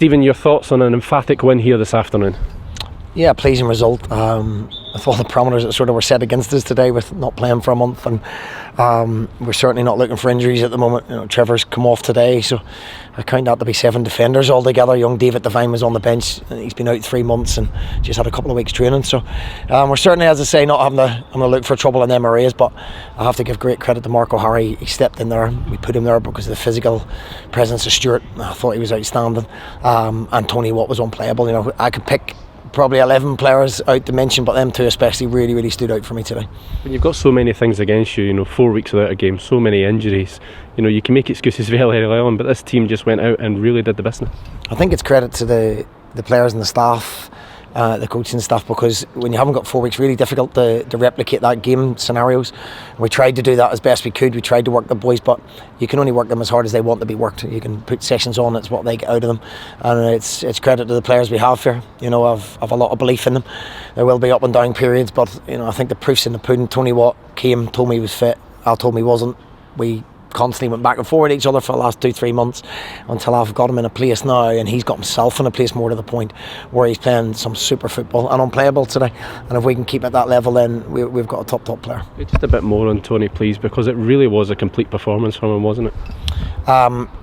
Stephen, your thoughts on an emphatic win here this afternoon? Yeah, pleasing result. With all the parameters that sort of were set against us today, with not playing for a month, and we're certainly not looking for injuries at the moment. You know, Trevor's come off today, so I count that to be 7 defenders altogether. Young David Devine was on the bench. He's been out 3 months and just had a couple of weeks training. So we're certainly, as I say, not having to look for trouble in them areas. But I have to give great credit to Mark O'Hara. He stepped in there. We put him there because of the physical presence of Stuart. I thought he was outstanding. And Tony Watt was unplayable. You know, I could pick probably 11 players out to mention, but them two especially really stood out for me today. When you've got so many things against you, 4 weeks without a game, so many injuries, you can make excuses very early on, but this team just went out and really did the business. I think it's credit to the players and the staff, the coaching staff, because when you haven't got 4 weeks, really difficult to replicate that game scenarios. We tried to do that as best we could. We tried to work the boys, but you can only work them as hard as they want to be worked. You can put sessions on, it's what they get out of them, and it's credit to the players we have here. I've a lot of belief in them. There will be up and down periods, but I think the proof's in the pudding. Tony Watt came, told me he was fit. Al told me he wasn't. We constantly went back and forward each other for the last 2-3 months until I've got him in a place now, and he's got himself in a place, more to the point, where he's playing some super football and unplayable today. And if we can keep at that level, then we've got a top player. Just a bit more on Tony, please, because it really was a complete performance from him, wasn't it?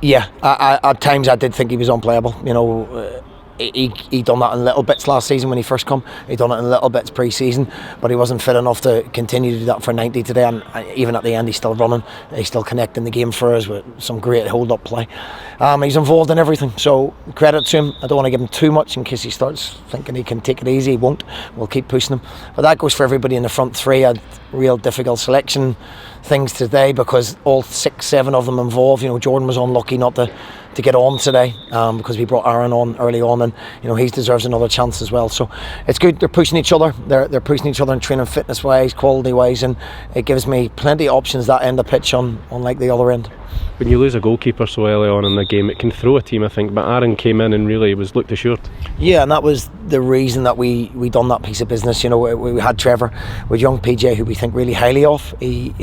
Yeah, at times I did think he was unplayable. He done that in little bits last season when he first come. He done it in little bits pre-season, but he wasn't fit enough to continue to do that for 90 today. And even at the end, he's still running. He's still connecting the game for us with some great hold-up play. He's involved in everything, so credit to him. I don't want to give him too much in case he starts thinking he can take it easy. He won't. We'll keep pushing him. But that goes for everybody in the front three. Had real difficult selection things today because all 6-7 of them involved. Jordan was unlucky not to get on today because we brought Aaron on early on, and he deserves another chance as well. So it's good. They're pushing each other. They're pushing each other in training, fitness wise, quality wise, and it gives me plenty of options that end of pitch unlike the other end. When you lose a goalkeeper so early on in the game, it can throw a team, I think, but Aaron came in and really looked assured. Yeah, and that was the reason that we done that piece of business. We had Trevor with young PJ, who we think really highly of. He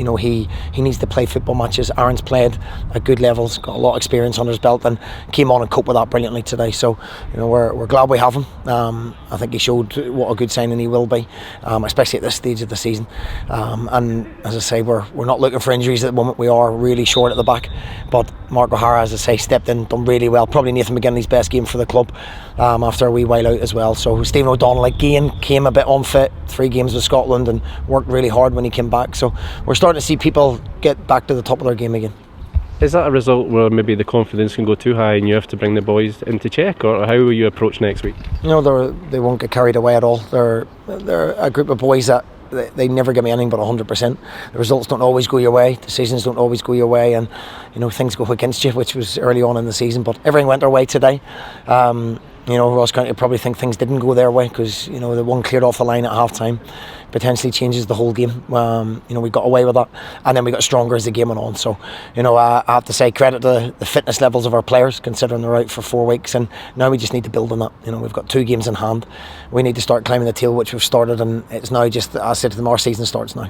needs to play football matches. Aaron's played at good levels, got a lot of experience under his belt, and came on and coped with that brilliantly today. So we're glad we have him. I think he showed what a good signing he will be, especially at this stage of the season. And as I say, we're not looking for injuries at the moment. We are really short at the back. But Mark O'Hara, as I say, stepped in, done really well. Probably Nathan McGinley's best game for the club after a wee while out as well. So Stephen O'Donnell again came a bit unfit, 3 games with Scotland, and worked really hard when he came back. So we're starting to see people get back to the top of their game again. Is that a result where maybe the confidence can go too high and you have to bring the boys into check, or how will you approach next week? They won't get carried away at all. They're a group of boys that they never give me anything but 100%. The results don't always go your way, decisions don't always go your way, and things go against you, which was early on in the season, but everything went our way today. Ross County probably think things didn't go their way because the one cleared off the line at half time potentially changes the whole game. We got away with that, and then we got stronger as the game went on. So I have to say credit to the fitness levels of our players, considering they're out for 4 weeks, and now we just need to build on that. We've got 2 games in hand. We need to start climbing the tail, which we've started, and it's now just, as I said to them, our season starts now.